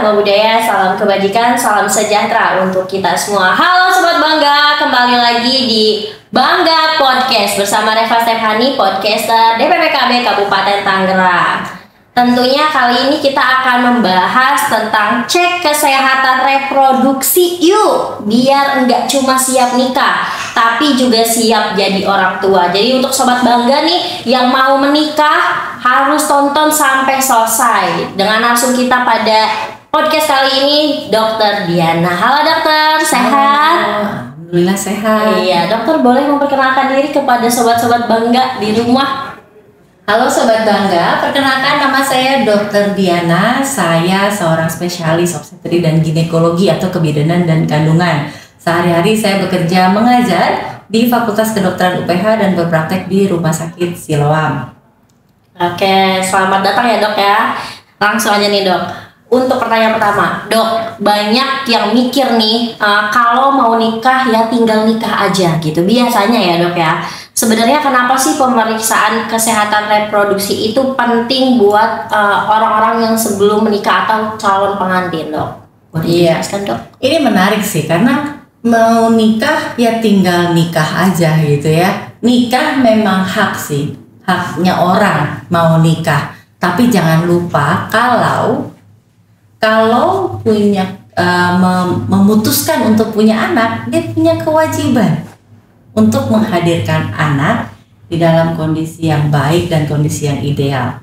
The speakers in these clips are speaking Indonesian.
nama budaya, salam kebajikan, salam sejahtera untuk kita semua. Halo Sobat Bangga, kembali lagi di Bangga Podcast bersama Reva Stephanie, podcaster DPPKB Kabupaten Tangerang. Tentunya kali ini kita akan membahas tentang cek kesehatan reproduksi yuk, biar enggak cuma siap nikah, tapi juga siap jadi orang tua. Jadi untuk Sobat Bangga nih yang mau menikah harus tonton sampai selesai. Dengan langsung kita pada podcast kali ini, Dokter Diana. Halo dokter, sehat? Alhamdulillah sehat. Iya, dokter boleh memperkenalkan diri kepada sobat-sobat Bangga di rumah? Halo Sobat Bangga, perkenalkan nama saya Dr. Diana. Saya seorang spesialis obstetri dan ginekologi atau kebidanan dan kandungan. Sehari-hari saya bekerja mengajar di Fakultas Kedokteran UPH dan berpraktek di Rumah Sakit Siloam. Oke, selamat datang ya dok ya. Langsung aja nih dok. Untuk pertanyaan pertama, dok, banyak yang mikir nih kalau mau nikah ya tinggal nikah aja gitu. Biasanya ya dok ya. Sebenarnya kenapa sih pemeriksaan kesehatan reproduksi itu penting buat orang-orang yang sebelum menikah atau calon pengantin, dok? Boleh dijelaskan, dok? Ini menarik sih karena mau nikah ya tinggal nikah aja gitu ya. Nikah memang hak sih, haknya orang mau nikah. Tapi jangan lupa kalau punya memutuskan untuk punya anak, dia punya kewajiban untuk menghadirkan anak di dalam kondisi yang baik dan kondisi yang ideal.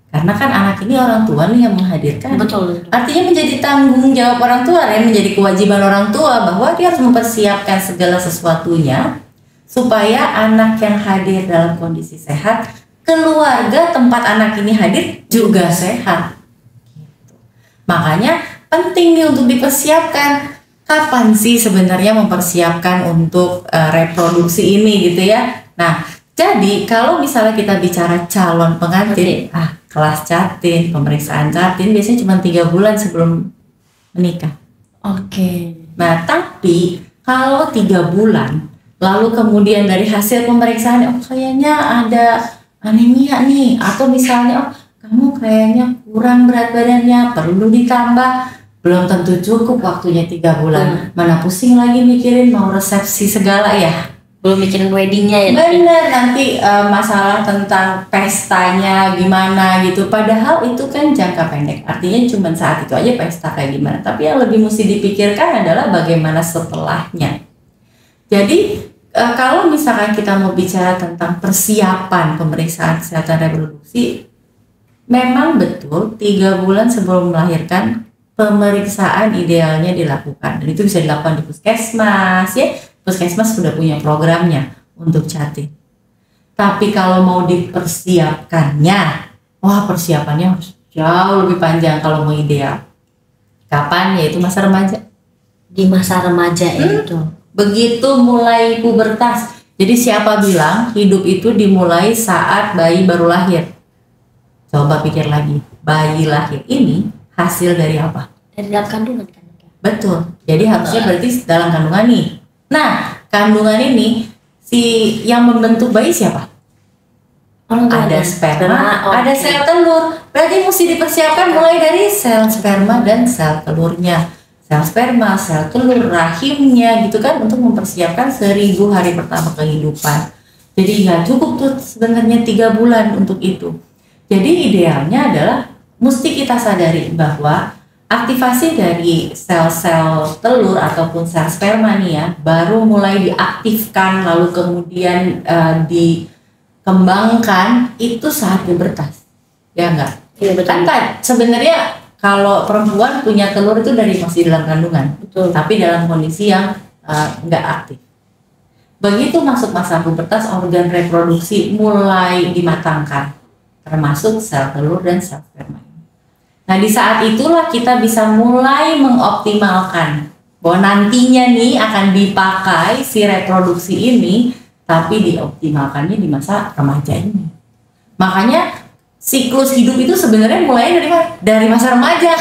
Karena kan anak ini orang tua nih yang menghadirkan. Betul. Artinya menjadi tanggung jawab orang tua, ya, menjadi kewajiban orang tua bahwa dia harus mempersiapkan segala sesuatunya supaya anak yang hadir dalam kondisi sehat, keluarga tempat anak ini hadir juga sehat. Gitu. Makanya penting nih untuk dipersiapkan. Kapan sih sebenarnya mempersiapkan untuk reproduksi ini gitu ya? Nah, jadi kalau misalnya kita bicara calon pengantin, kelas catin, pemeriksaan catin biasanya cuma 3 bulan sebelum menikah. Oke. Nah, tapi kalau 3 bulan, lalu kemudian dari hasil pemeriksaan, kayaknya ada anemia nih, atau misalnya kamu kayaknya kurang berat badannya, perlu ditambah. Belum tentu cukup waktunya 3 bulan. Mana pusing lagi mikirin mau resepsi segala ya. Belum mikirin weddingnya ya. Bener, nanti masalah tentang pestanya gimana gitu. Padahal itu kan jangka pendek. Artinya cuma saat itu aja pesta kayak gimana. Tapi yang lebih mesti dipikirkan adalah bagaimana setelahnya. Jadi kalau misalkan kita mau bicara tentang persiapan pemeriksaan kesehatan reproduksi, memang betul 3 bulan sebelum melahirkan pemeriksaan idealnya dilakukan, dan itu bisa dilakukan di puskesmas ya. Puskesmas sudah punya programnya untuk catin. Tapi kalau mau dipersiapkannya, persiapannya harus jauh lebih panjang kalau mau ideal. Kapan? Yaitu masa remaja. Di masa remaja itu. Begitu mulai pubertas. Jadi siapa bilang hidup itu dimulai saat bayi baru lahir? Coba pikir lagi, bayi lahir ini hasil dari apa? Dari dalam kandungan kan? Betul. Jadi harusnya berarti dalam kandungan nih. Nah, kandungan ini si yang membentuk bayi siapa? Ada sperma, ada sel telur. Berarti mesti dipersiapkan mulai dari sel sperma dan sel telurnya. Sel sperma, sel telur, rahimnya gitu kan, untuk mempersiapkan 1000 hari pertama kehidupan. Jadi nggak cukup tuh sebenarnya 3 bulan untuk itu. Jadi idealnya adalah mesti kita sadari bahwa aktivasi dari sel-sel telur ataupun sel sperma nih ya baru mulai diaktifkan lalu kemudian dikembangkan itu saat pubertas, ya enggak? Iya betul. Kan sebenarnya kalau perempuan punya telur itu dari masih dalam kandungan, betul. Tapi dalam kondisi yang enggak aktif. Begitu masuk masa pubertas, organ reproduksi mulai dimatangkan, termasuk sel telur dan sel sperma. Nah, di saat itulah kita bisa mulai mengoptimalkan bahwa nantinya nih akan dipakai si reproduksi ini, tapi dioptimalkannya di masa remaja ini. Makanya siklus hidup itu sebenarnya mulai dari masa remaja.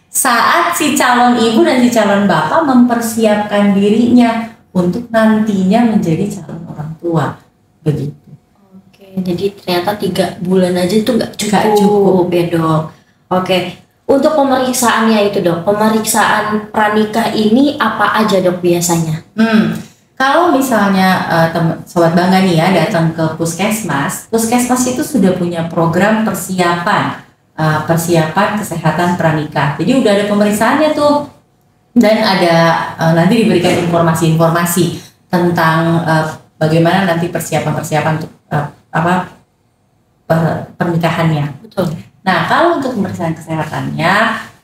Saat si calon ibu dan si calon bapak mempersiapkan dirinya untuk nantinya menjadi calon orang tua. Begitu. Oke, jadi ternyata 3 bulan aja itu nggak cukup ya dok. Oke, Untuk pemeriksaannya itu dok, pemeriksaan pranikah ini apa aja dok biasanya? Kalau misalnya sobat bangga nih ya datang ke puskesmas itu sudah punya program persiapan kesehatan pranikah. Jadi udah ada pemeriksaannya tuh, dan ada nanti diberikan informasi-informasi tentang bagaimana nanti persiapan untuk pernikahannya. Betul. Nah, kalau untuk pemeriksaan kesehatannya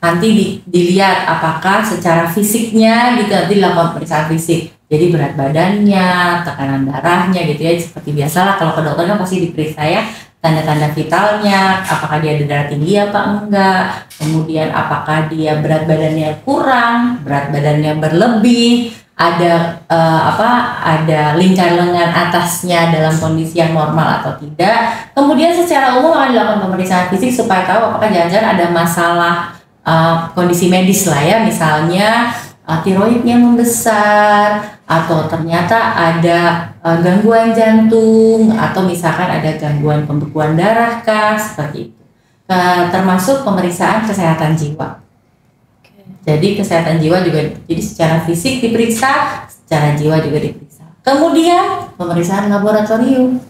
nanti dilihat apakah secara fisiknya gitu, nanti dilakukan pemeriksaan fisik. Jadi berat badannya, tekanan darahnya gitu ya, seperti biasalah kalau ke dokter kan pasti diperiksa ya, tanda-tanda vitalnya, apakah dia ada darah tinggi apa enggak, kemudian apakah dia berat badannya kurang, berat badannya berlebih, ada ada lingkar lengan atasnya dalam kondisi yang normal atau tidak. Kemudian secara umum akan dilakukan pemeriksaan fisik supaya tahu apakah jangan-jangan ada masalah kondisi medis lah ya, misalnya tiroidnya membesar, atau ternyata ada gangguan jantung, atau misalkan ada gangguan pembekuan darah kah, seperti itu. Termasuk pemeriksaan kesehatan jiwa. Jadi kesehatan jiwa juga, jadi secara fisik diperiksa, secara jiwa juga diperiksa. Kemudian pemeriksaan laboratorium.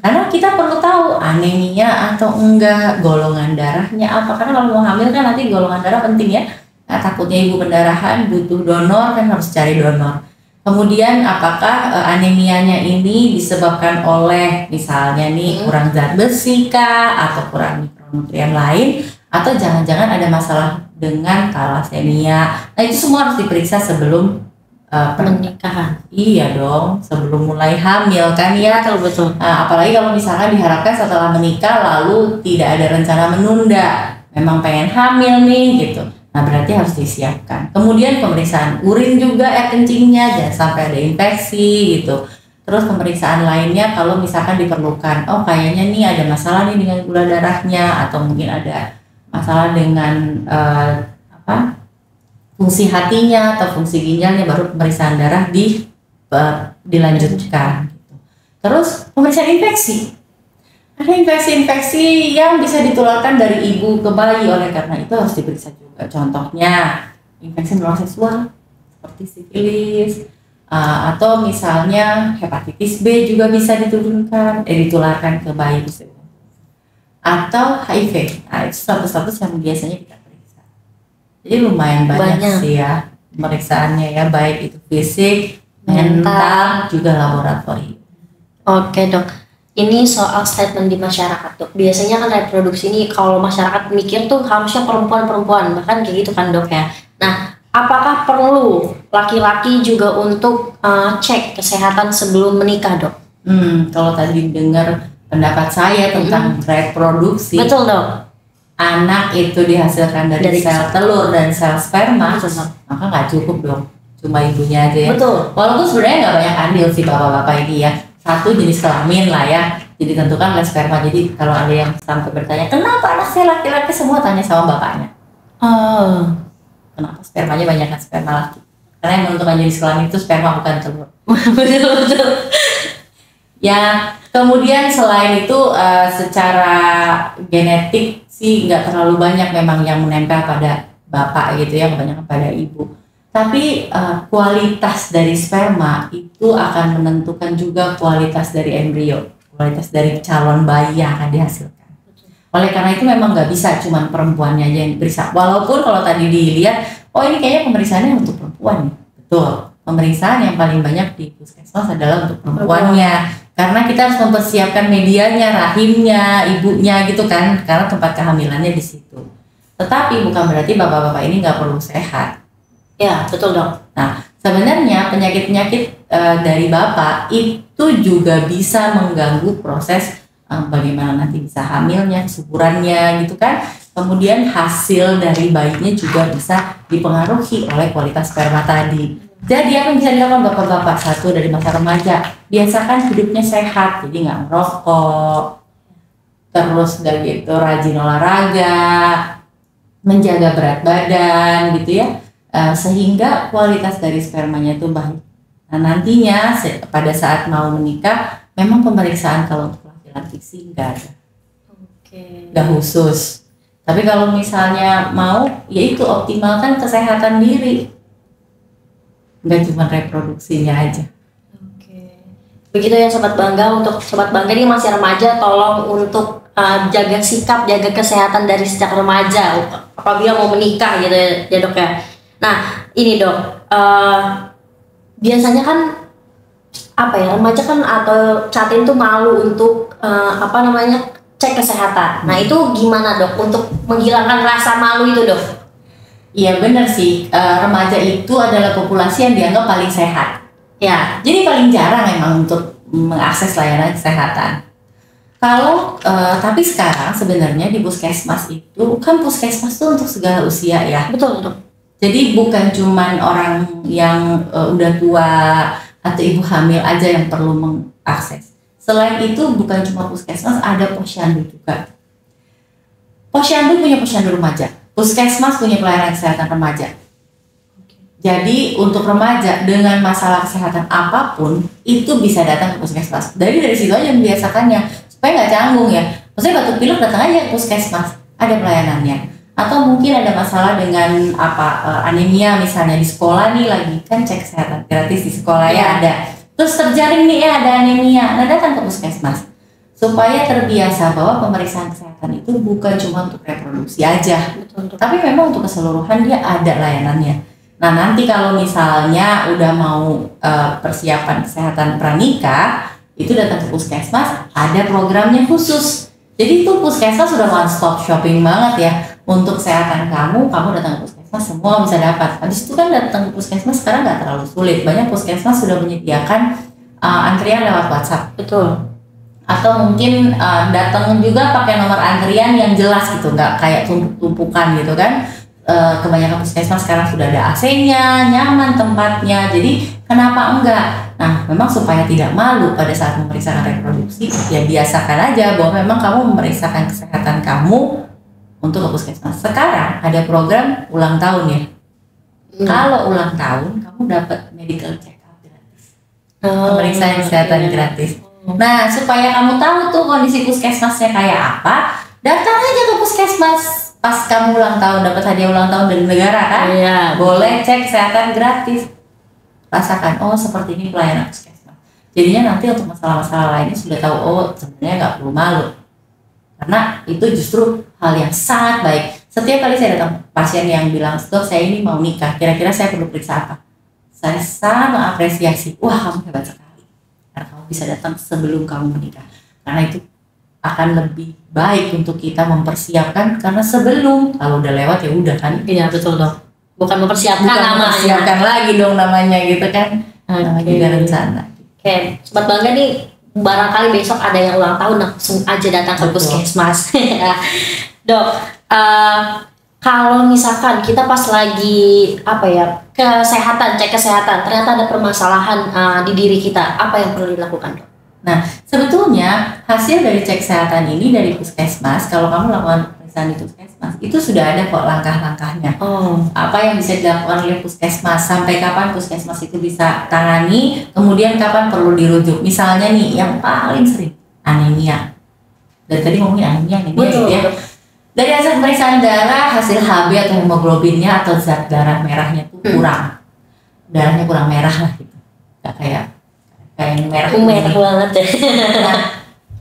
Karena kita perlu tahu anemia atau enggak, golongan darahnya apa. Karena kalau mau hamil kan nanti golongan darah penting ya. Nah, takutnya ibu pendarahan butuh donor kan harus cari donor. Kemudian apakah anemianya ini disebabkan oleh misalnya nih kurang zat besi kah, atau kurang mikronutrien lain, atau jangan-jangan ada masalah dengan thalassemia. Nah, itu semua harus diperiksa sebelum pernikahan. Iya dong, sebelum mulai hamil kan ya. Betul. Nah, apalagi kalau misalkan diharapkan setelah menikah lalu tidak ada rencana menunda, memang pengen hamil nih gitu. Nah, berarti harus disiapkan. Kemudian pemeriksaan urin juga, kencingnya jangan sampai ada infeksi gitu. Terus pemeriksaan lainnya kalau misalkan diperlukan, oh kayaknya nih ada masalah nih dengan gula darahnya, atau mungkin ada masalah dengan fungsi hatinya atau fungsi ginjalnya, baru pemeriksaan darah dilanjutkan. Gitu. Terus pemeriksaan infeksi. Ada infeksi-infeksi yang bisa ditularkan dari ibu ke bayi, oleh karena itu harus diperiksa juga. Contohnya infeksi menular seksual seperti sifilis, atau misalnya hepatitis B juga bisa ditularkan ke bayi, atau HIV. Nah, itu status-status yang biasanya kita periksa. Jadi lumayan banyak sih ya pemeriksaannya ya, baik itu fisik, mental, juga laboratorium. Oke dok. Ini soal statement di masyarakat dok. Biasanya kan reproduksi ini kalau masyarakat mikir tuh harusnya perempuan, bahkan kayak gitu kan dok ya. Nah, apakah perlu laki-laki juga untuk cek kesehatan sebelum menikah dok? Kalau tadi dengar pendapat saya tentang reproduksi, betul dok. Anak itu dihasilkan dari sel telur dan sel sperma, maka nggak cukup dong cuma ibunya aja ya. Betul. Walaupun sebenarnya nggak banyak andil sih bapak-bapak ini ya. Satu jenis kelamin lah ya, jadi ditentukan oleh sperma. Jadi kalau ada yang sampai bertanya kenapa anak saya laki-laki semua, tanya sama bapaknya. Kenapa spermanya banyak kan sperma laki? Karena yang menentukan jenis kelamin itu sperma, bukan telur. Betul. Ya, kemudian selain itu secara genetik sih nggak terlalu banyak memang yang menempel pada bapak gitu ya, kebanyakan pada ibu. Tapi kualitas dari sperma itu akan menentukan juga kualitas dari embrio, kualitas dari calon bayi yang akan dihasilkan. Oleh karena itu memang nggak bisa cuma perempuannya aja yang diperiksa. Walaupun kalau tadi dilihat, oh ini kayaknya pemeriksaannya untuk perempuan. Betul, pemeriksaan yang paling banyak di puskesmas adalah untuk perempuannya. Karena kita harus mempersiapkan medianya, rahimnya, ibunya gitu kan, karena tempat kehamilannya di situ. Tetapi bukan berarti bapak-bapak ini nggak perlu sehat. Ya, betul dong. Nah, sebenarnya penyakit-penyakit dari bapak itu juga bisa mengganggu proses bagaimana nanti bisa hamilnya, kesuburannya gitu kan. Kemudian hasil dari bayinya juga bisa dipengaruhi oleh kualitas sperma tadi. Jadi apa yang bisa dilakukan bapak-bapak? Satu, dari masa remaja, biasakan hidupnya sehat, jadi nggak merokok, terus udah gitu rajin olahraga, menjaga berat badan gitu ya. Sehingga kualitas dari spermanya itu baik. Nah, nantinya pada saat mau menikah memang pemeriksaan kalau untuk laki-laki sih nggak ada, nggak khusus. Tapi kalau misalnya mau, ya itu optimalkan kesehatan diri, nggak cuma reproduksinya aja. Oke. Begitu ya Sobat Bangga, untuk Sobat Bangga ini masih remaja, tolong untuk jaga sikap, jaga kesehatan dari sejak remaja apabila mau menikah gitu ya Dok ya. Nah ini Dok, biasanya kan apa ya, remaja kan atau catin tuh malu untuk cek kesehatan. Nah itu gimana Dok untuk menghilangkan rasa malu itu Dok? Iya benar sih, remaja itu adalah populasi yang dianggap paling sehat. Ya. Jadi paling jarang emang untuk mengakses layanan kesehatan. Tapi sekarang sebenarnya di puskesmas itu kan puskesmas tuh untuk segala usia ya. Betul Dok. Jadi bukan cuman orang yang udah tua atau ibu hamil aja yang perlu mengakses. Selain itu bukan cuma puskesmas, ada posyandu juga. Posyandu punya posyandu remaja, puskesmas punya pelayanan kesehatan remaja. Jadi untuk remaja dengan masalah kesehatan apapun itu bisa datang ke puskesmas. Dari situ aja membiasakannya supaya nggak canggung ya. Maksudnya batuk pilek datang aja ke puskesmas, ada pelayanannya. Atau mungkin ada masalah dengan anemia misalnya di sekolah nih lagi kan cek kesehatan gratis di sekolah ya ada. Terus terjaring nih ada anemia, nah datang ke puskesmas supaya terbiasa bahwa pemeriksaan kesehatan itu bukan cuma untuk reproduksi aja, tapi memang untuk keseluruhan dia ada layanannya. Nah nanti kalau misalnya udah mau persiapan kesehatan pranikah, itu datang ke puskesmas, ada programnya khusus. Jadi itu puskesmas sudah one stop shopping banget ya untuk kesehatan kamu datang ke puskesmas semua bisa dapat. Habis itu kan datang ke puskesmas sekarang nggak terlalu sulit, banyak puskesmas sudah menyediakan antrian lewat WhatsApp. Betul. Atau mungkin datang juga pakai nomor antrian yang jelas gitu, nggak kayak tumpuk-tumpukan gitu kan. Kebanyakan puskesmas sekarang sudah ada AC-nya, nyaman tempatnya, jadi kenapa enggak? Nah, memang supaya tidak malu pada saat memeriksakan reproduksi, ya biasakan aja bahwa memang kamu memeriksakan kesehatan kamu untuk ke puskesmas. Sekarang ada program ulang tahun ya. Kalau ulang tahun, kamu dapat medical check up gratis, pemeriksaan kesehatan gratis. Nah, supaya kamu tahu tuh kondisi puskesmasnya kayak apa, datang aja ke puskesmas. Pas kamu ulang tahun dapat hadiah ulang tahun dari negara kan, boleh cek kesehatan gratis. Rasakan, oh seperti ini pelayanan puskesmas. Jadinya nanti untuk masalah-masalah lainnya sudah tahu, oh sebenarnya nggak perlu malu, karena itu justru hal yang sangat baik. Setiap kali saya datang pasien yang bilang, dok saya ini mau nikah, kira-kira saya perlu periksa apa? Saya sangat mengapresiasi, wah kamu hebat sekali, karena kamu bisa datang sebelum kamu menikah, karena itu akan lebih baik untuk kita mempersiapkan, karena sebelum kalau udah lewat ya udah kan. Iya betul dong, bukan mempersiapkan namanya. Mempersiapkan lagi dong namanya gitu kan. Namanya juga rencana. Oke, Sobat Bangga nih barangkali besok ada yang ulang tahun langsung aja datang ke puskesmas. Dok, kalau misalkan kita pas lagi kesehatan, cek kesehatan, ternyata ada permasalahan di diri kita, apa yang perlu dilakukan dok? Nah, sebetulnya hasil dari cek kesehatan ini dari puskesmas, kalau kamu lakukan pemeriksaan di puskesmas, itu sudah ada kok langkah-langkahnya. Apa yang bisa dilakukan oleh puskesmas, sampai kapan puskesmas itu bisa tangani, kemudian kapan perlu dirujuk. Misalnya nih, yang paling sering, anemia. Dari tadi ngomongin anemia gitu ya. Dari hasil pemeriksaan darah, hasil HB atau hemoglobinnya atau zat darah merahnya itu kurang. Darahnya kurang merah lah gitu. Gak kayak merah banget ya. Nah,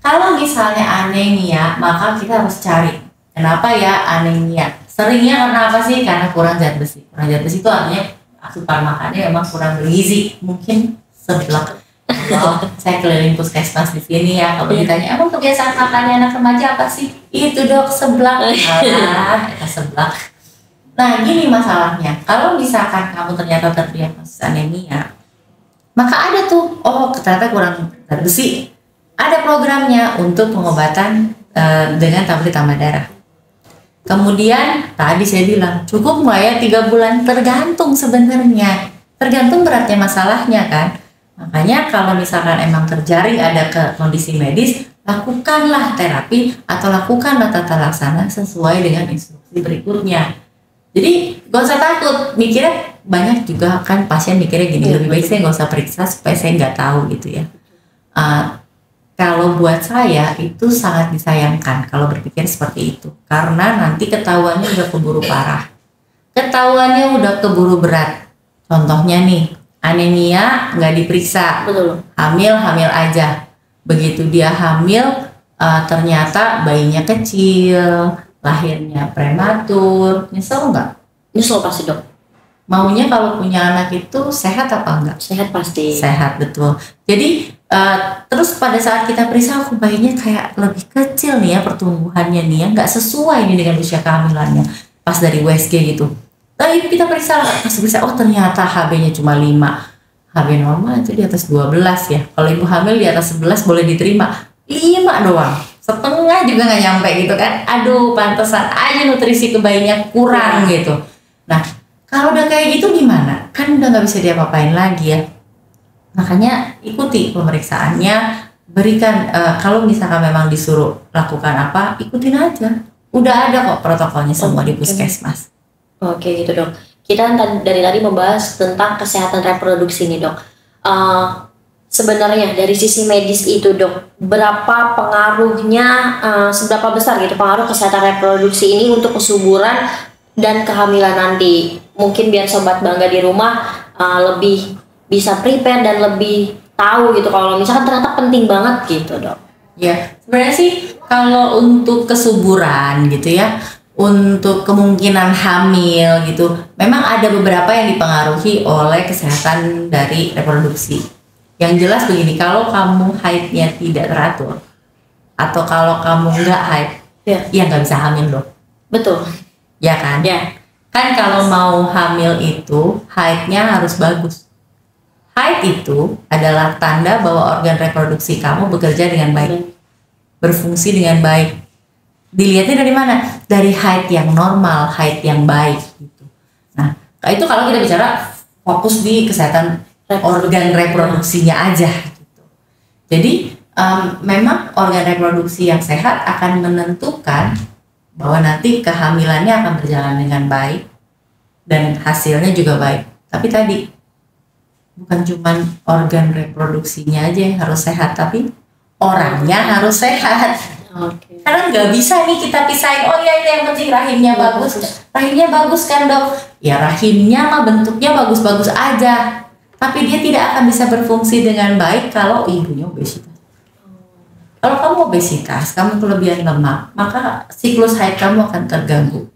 kalau misalnya anemia, maka kita harus cari kenapa ya anemia. Seringnya karena apa sih? Karena kurang zat besi. Kurang zat besi itu artinya asupan makannya memang kurang bergizi. Mungkin seblak. Saya keliling puskesmas di sini ya. Kalau ditanya, emang kebiasaan makannya anak remaja apa sih? Itu dok, seblak. Seblak. Nah, gini masalahnya. Kalau misalkan kamu ternyata terdiagnosis anemia, maka ada tuh, oh ternyata kurang zat besi. Ada programnya untuk pengobatan dengan tablet tambah darah. Kemudian tadi saya bilang cukup nggak ya 3 bulan? Tergantung sebenarnya, tergantung beratnya masalahnya kan. Makanya kalau misalkan emang terjaring ada kondisi medis, lakukanlah terapi atau lakukanlah tata laksana sesuai dengan instruksi berikutnya. Jadi gak usah takut, mikirnya banyak juga kan pasien mikirnya gini, lebih baik saya gak usah periksa supaya saya nggak tahu gitu ya. Kalau buat saya itu sangat disayangkan kalau berpikir seperti itu. Karena nanti ketahuannya udah keburu parah. Ketahuannya udah keburu berat. Contohnya nih, anemia nggak diperiksa. Betul. Hamil aja. Begitu dia hamil, ternyata bayinya kecil, lahirnya prematur. Nyesel nggak? Nyesel pasti dok. Maunya kalau punya anak itu sehat apa enggak? Sehat pasti. Sehat, betul. Jadi terus pada saat kita periksa, aku bayinya kayak lebih kecil nih ya pertumbuhannya nih ya, nggak sesuai nih dengan usia kehamilannya. Pas dari USG gitu. Tapi kita periksa, oh ternyata HB-nya cuma 5. HB normal itu di atas 12 ya. Kalau ibu hamil di atas 11 boleh diterima. 5 doang. Setengah juga nggak nyampe gitu kan. Aduh, pantesan aja nutrisi ke bayinya kurang gitu. Nah, kalau udah kayak gitu gimana? Kan udah nggak bisa diapa-apain lagi ya. Makanya ikuti pemeriksaannya, berikan kalau misalkan memang disuruh lakukan apa, ikutin aja. Udah ada kok protokolnya semua di puskesmas. Oke gitu dok. Kita dari tadi membahas tentang kesehatan reproduksi nih dok. Sebenarnya dari sisi medis itu dok, berapa pengaruhnya, seberapa besar gitu pengaruh kesehatan reproduksi ini untuk kesuburan dan kehamilan nanti? Mungkin biar sobat bangga di rumah lebih bisa prepare dan lebih tahu gitu kalau misalkan ternyata penting banget gitu dok. Ya sebenarnya sih kalau untuk kesuburan gitu ya, untuk kemungkinan hamil gitu, memang ada beberapa yang dipengaruhi oleh kesehatan dari reproduksi. Yang jelas begini, kalau kamu haidnya tidak teratur atau kalau kamu nggak haid, ya nggak bisa hamil dong. Betul. Ya kan? Ya. Kan kalau mau hamil itu haidnya harus bagus. Haid itu adalah tanda bahwa organ reproduksi kamu bekerja dengan baik, berfungsi dengan baik. Dilihatnya dari mana? Dari haid yang normal, haid yang baik gitu. Nah, itu kalau kita bicara fokus di kesehatan organ reproduksinya aja gitu. Jadi memang organ reproduksi yang sehat akan menentukan bahwa nanti kehamilannya akan berjalan dengan baik dan hasilnya juga baik. Tapi tadi bukan cuma organ reproduksinya aja yang harus sehat, tapi orangnya harus sehat. Okay. Karena nggak bisa nih kita pisahin, oh ya ini yang penting rahimnya bagus. Rahimnya bagus kan dok? Ya rahimnya mah bentuknya bagus-bagus aja, tapi dia tidak akan bisa berfungsi dengan baik kalau ibunya obesitas. Kalau kamu obesitas, kamu kelebihan lemak, maka siklus haid kamu akan terganggu.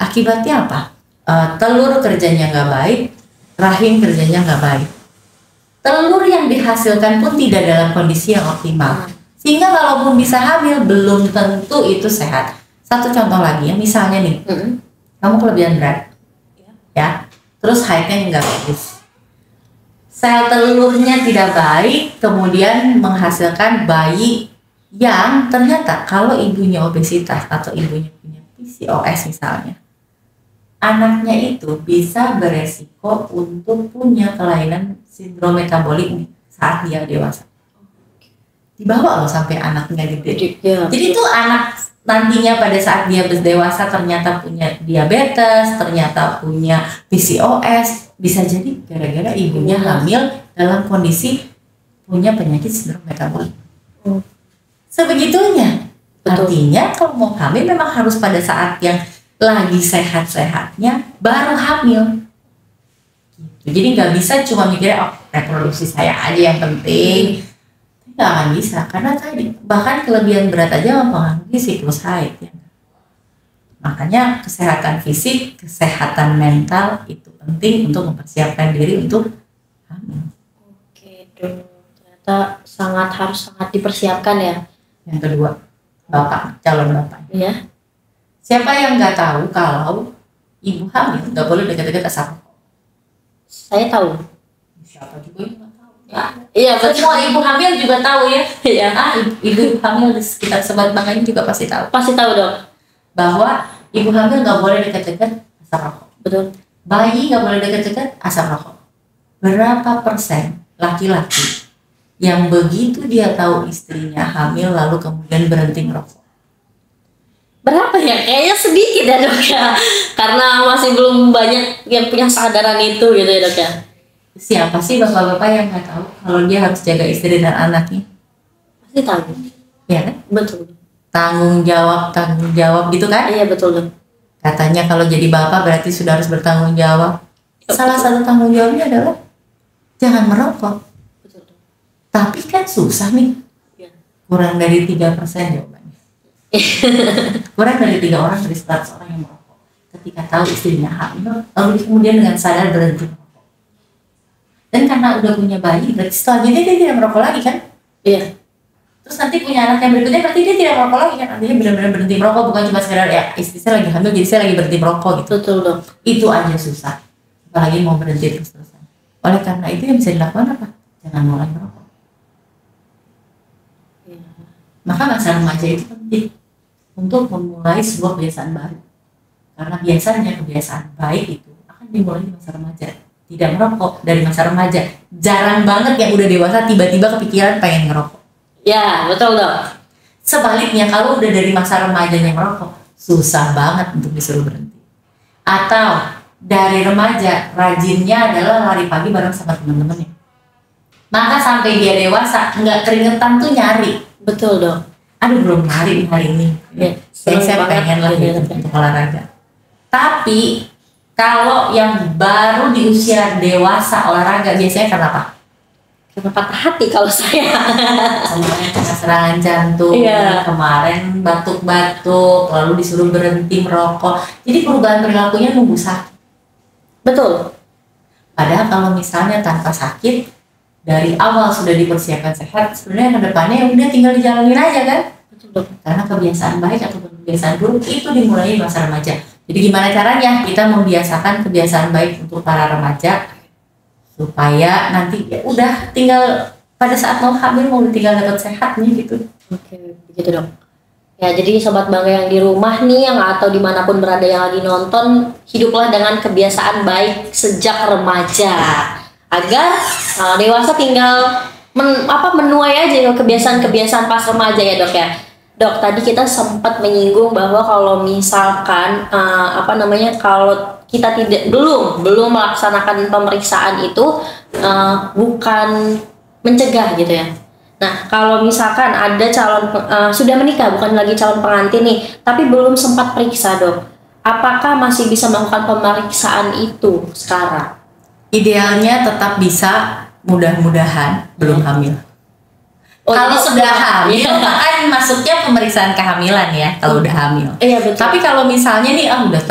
Akibatnya apa? Telur kerjanya nggak baik, rahim kerjanya nggak baik. Telur yang dihasilkan pun tidak dalam kondisi yang optimal. Sehingga kalaupun bisa hamil, belum tentu itu sehat. Satu contoh lagi ya, misalnya nih, kamu kelebihan berat, ya, terus haidnya nggak bagus. Sel telurnya tidak baik, kemudian menghasilkan bayi yang ternyata kalau ibunya obesitas atau ibunya punya PCOS misalnya, anaknya itu bisa beresiko untuk punya kelainan sindrom metabolik nih saat dia dewasa. Dibawa loh sampai anaknya gede. Ya. Jadi tuh anak nantinya pada saat dia dewasa ternyata punya diabetes, ternyata punya PCOS, bisa jadi gara-gara ibunya hamil dalam kondisi punya penyakit sindrom metabolik. Sebegitunya. Betul. Artinya kalau mau hamil memang harus pada saat yang lagi sehat-sehatnya baru hamil. Gitu. Jadi nggak bisa cuma mikirnya reproduksi saya aja yang penting. Nggak akan bisa, karena tadi bahkan kelebihan berat aja mempengaruhi siklus haid ya. Makanya kesehatan fisik, kesehatan mental itu penting untuk mempersiapkan diri untuk hamil. Oke dok, ternyata harus sangat dipersiapkan ya. Yang kedua, calon bapak. Ya. Siapa yang nggak tahu kalau ibu hamil nggak boleh dekat-dekat asap rokok? Saya tahu. Siapa juga yang nggak tahu? Iya, Semua ibu hamil juga tahu ya. Iya. Ibu hamil di sekitar Sobat Bangga ini juga pasti tahu. Pasti tahu dok. Bahwa ibu hamil nggak boleh dekat-dekat asap rokok. Betul. Bayi nggak boleh dekat-dekat asap rokok. Berapa persen laki-laki yang begitu dia tahu istrinya hamil lalu kemudian berhenti merokok? Berapa ya? Kayaknya sedikit ya dok ya. Karena masih belum banyak yang punya kesadaran itu gitu ya dok ya. Siapa sih bapak-bapak yang nggak tahu kalau dia harus jaga istri dan anaknya? ditanggung. Ya kan? Betul. Tanggung jawab gitu kan? Iya betul dong. Katanya kalau jadi bapak berarti sudah harus bertanggung jawab. Salah satu tanggung jawabnya adalah jangan merokok. Betul dong. Tapi kan susah nih. Ya. Kurang dari 3% jawabannya. Kurang dari 3 orang dari 100 orang yang merokok. Ketika tahu istrinya hamil, lalu kemudian dengan sadar berhenti merokok. Dan karena udah punya bayi, berarti selanjutnya dia tidak merokok lagi kan? Iya. Terus nanti punya anak yang berikutnya berarti dia tidak merokok lagi kan? Artinya benar-benar berhenti merokok, bukan cuma sekedar ya istri saya lagi hamil jadi saya lagi berhenti merokok gitu. Betul dong. Itu aja susah. Apalagi mau berhenti terus-terusan. Oleh karena itu yang bisa dilakukan apa? Jangan mulai merokok. Iya. Maka masa remaja itu penting untuk memulai sebuah kebiasaan baru. Karena biasanya kebiasaan baik itu akan dimulai di masa remaja. Tidak merokok dari masa remaja. Jarang banget yang udah dewasa tiba-tiba kepikiran pengen ngerokok. Ya betul dong. Sebaliknya kalau udah dari masa remajanya merokok, susah banget untuk disuruh berhenti. Atau dari remaja rajinnya adalah lari pagi bareng sama teman-temannya. Maka sampai dia dewasa nggak keringetan tuh nyari. Betul dong. Aduh belum lari hari ini. Ya, Saya pengen lah gitu untuk olahraga. Tapi kalau yang baru di usia dewasa olahraga biasanya kenapa? Karena patah hati kalau saya. Kemarin kena serangan jantung, Iya. kemarin batuk-batuk, lalu disuruh berhenti merokok. Jadi perubahan perilakunya nunggu sakit. Betul. Padahal kalau misalnya tanpa sakit, dari awal sudah dipersiapkan sehat, sebenarnya ke depannya ya udah tinggal dijalanin aja kan? Betul dong. Karena kebiasaan baik atau kebiasaan buruk itu dimulai di masa remaja. Jadi gimana caranya kita membiasakan kebiasaan baik untuk para remaja supaya nanti ya udah tinggal pada saat mau hamil mau tinggal dapat sehatnya gitu. Oke, begitu dong. Ya, jadi sobat bangga yang di rumah nih yang atau dimanapun berada yang lagi nonton, hiduplah dengan kebiasaan baik sejak remaja agar dewasa tinggal menuai aja kebiasaan-kebiasaan pas remaja ya dok ya. Dok, tadi kita sempat menyinggung bahwa kalau misalkan kalau kita belum melaksanakan pemeriksaan itu bukan mencegah gitu ya. Nah, kalau misalkan ada calon sudah menikah, bukan lagi calon pengantin nih, tapi belum sempat periksa dok, apakah masih bisa melakukan pemeriksaan itu sekarang? Idealnya tetap bisa, mudah-mudahan belum hamil. Kalau jadi sudah hamil, kan masuknya pemeriksaan kehamilan ya. Kalau udah hamil. Iya betul. Tapi kalau misalnya nih, udah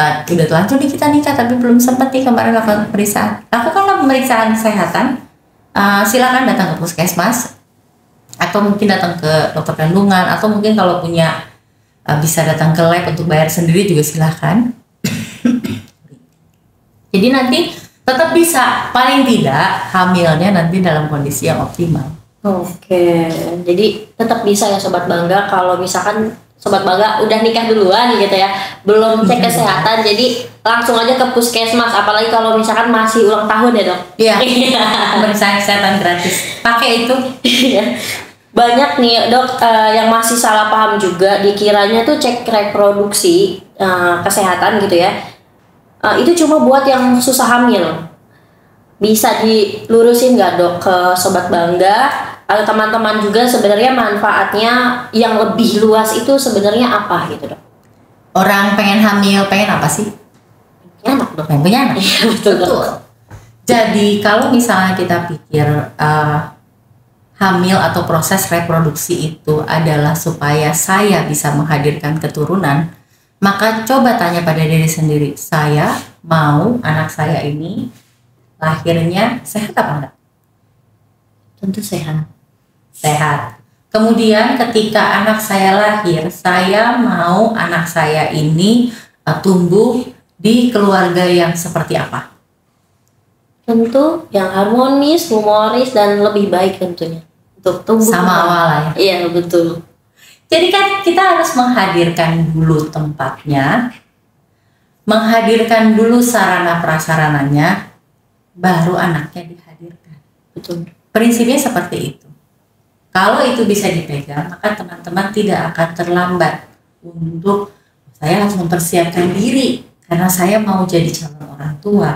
telanjur nih kita nikah, tapi belum sempat nih kemarin lakukan pemeriksaan. Lakukanlah pemeriksaan kesehatan. Silakan datang ke puskesmas, atau mungkin datang ke dokter kandungan, atau mungkin kalau punya bisa datang ke lab untuk bayar sendiri juga silakan. Jadi nanti tetap bisa, paling tidak hamilnya nanti dalam kondisi yang optimal. Oke, jadi tetap bisa ya sobat bangga kalau misalkan sobat bangga udah nikah duluan gitu ya, belum cek kesehatan, jadi langsung aja ke puskesmas, apalagi kalau misalkan masih ulang tahun ya dok. Iya. Pemeriksaan kesehatan gratis. Pakai itu. Banyak nih dok yang masih salah paham juga, dikiranya tuh cek reproduksi kesehatan gitu ya. Itu cuma buat yang susah hamil. Bisa dilurusin nggak dok ke sobat bangga atau teman-teman juga sebenarnya manfaatnya yang lebih luas itu sebenarnya apa gitu dok? Orang pengen hamil, pengen apa sih? Anak dok. Pengen punya anak. Betul dok. Jadi kalau misalnya kita pikir hamil atau proses reproduksi itu adalah supaya saya bisa menghadirkan keturunan, maka coba tanya pada diri sendiri, saya mau anak saya ini lahirnya sehat apa enggak? Tentu sehat. Sehat. Kemudian ketika anak saya lahir, saya mau anak saya ini tumbuh di keluarga yang seperti apa? Tentu yang harmonis, humoris dan lebih baik tentunya untuk tumbuh Sama awal ya. Iya betul. Jadi kan kita harus menghadirkan dulu tempatnya, menghadirkan dulu sarana prasarananya, baru anaknya dihadirkan. Betul. Prinsipnya seperti itu. Kalau itu bisa dipegang, maka teman-teman tidak akan terlambat untuk saya harus mempersiapkan diri karena saya mau jadi calon orang tua.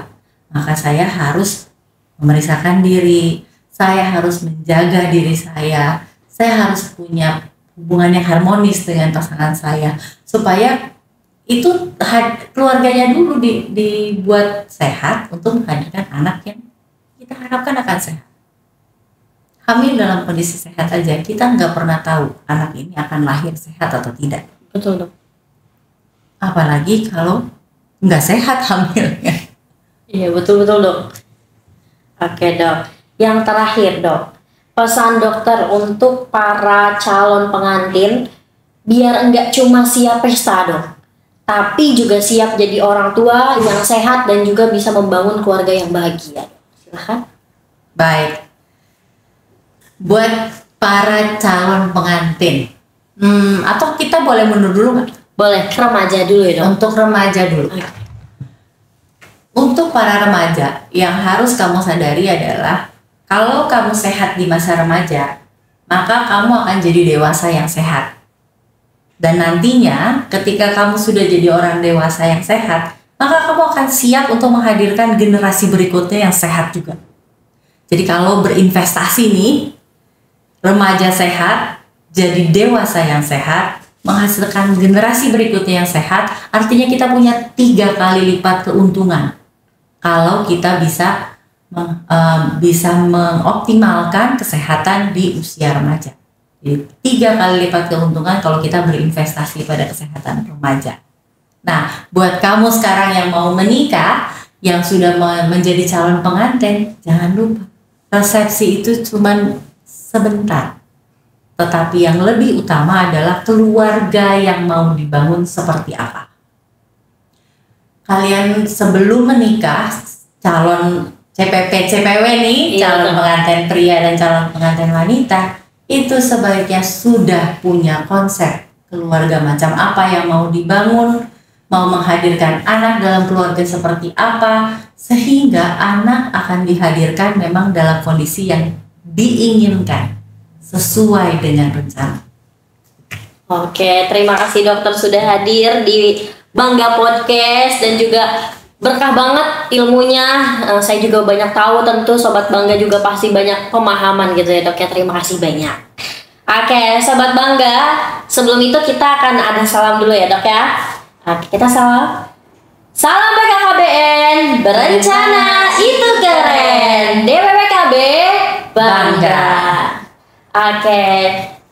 Maka saya harus memeriksakan diri, saya harus menjaga diri saya saya harus punya hubungan yang harmonis dengan pasangan saya, supaya itu keluarganya dulu dibuat sehat untuk menghadirkan anak yang kita harapkan akan sehat. Hamil dalam kondisi sehat aja, kita nggak pernah tahu anak ini akan lahir sehat atau tidak. Betul dok. Apalagi kalau nggak sehat hamilnya. Iya betul dok. Oke dok. Yang terakhir dok, pesan dokter untuk para calon pengantin biar enggak cuma siap pesta dok, tapi juga siap jadi orang tua yang sehat dan juga bisa membangun keluarga yang bahagia. Silahkan. Baik. Buat para calon pengantin, atau kita boleh mundur dulu nggak? Boleh, remaja dulu ya dok. Untuk remaja dulu. Untuk para remaja, yang harus kamu sadari adalah kalau kamu sehat di masa remaja, maka kamu akan jadi dewasa yang sehat. Dan nantinya ketika kamu sudah jadi orang dewasa yang sehat, maka kamu akan siap untuk menghadirkan generasi berikutnya yang sehat juga. Jadi kalau berinvestasi nih, remaja sehat, jadi dewasa yang sehat, menghasilkan generasi berikutnya yang sehat, artinya kita punya 3 kali lipat keuntungan. Kalau kita bisa mengoptimalkan kesehatan di usia remaja. Jadi 3 kali lipat keuntungan kalau kita berinvestasi pada kesehatan remaja. Nah, buat kamu sekarang yang mau menikah, yang sudah menjadi calon pengantin, jangan lupa resepsi itu cuman sebentar. Tetapi yang lebih utama adalah keluarga yang mau dibangun seperti apa. Kalian sebelum menikah, calon CPW nih, calon pengantin pria dan calon pengantin wanita, itu sebaiknya sudah punya konsep keluarga macam apa yang mau dibangun, mau menghadirkan anak dalam keluarga seperti apa, sehingga anak akan dihadirkan memang dalam kondisi yang diinginkan sesuai dengan rencana. Oke, terima kasih dokter sudah hadir di Bangga Podcast dan juga berkah banget ilmunya. Saya juga banyak tahu, tentu Sobat Bangga juga pasti banyak pemahaman gitu ya dok ya. Terima kasih banyak. Oke, Sobat Bangga, sebelum itu kita akan ada salam dulu ya dok ya. Oke, kita salam. Salam BKKBN, berencana itu keren. DPPKB Bangga. Oke,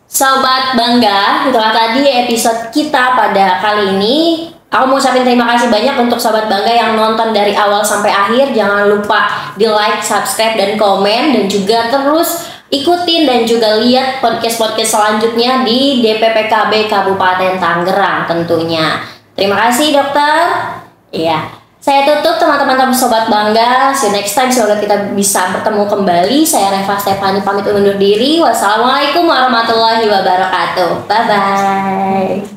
Sobat Bangga, itulah tadi episode kita pada kali ini. Aku mau ucapin terima kasih banyak untuk Sobat Bangga yang nonton dari awal sampai akhir. Jangan lupa di like, subscribe, dan komen. Dan juga terus ikutin dan juga lihat podcast-podcast selanjutnya di DPPKB Kabupaten Tangerang tentunya. Terima kasih dokter. Iya, saya tutup teman-teman Sobat Bangga. See you next time. Semoga kita bisa bertemu kembali. Saya Reva Stephanie pamit undur diri. Wassalamualaikum warahmatullahi wabarakatuh. Bye-bye.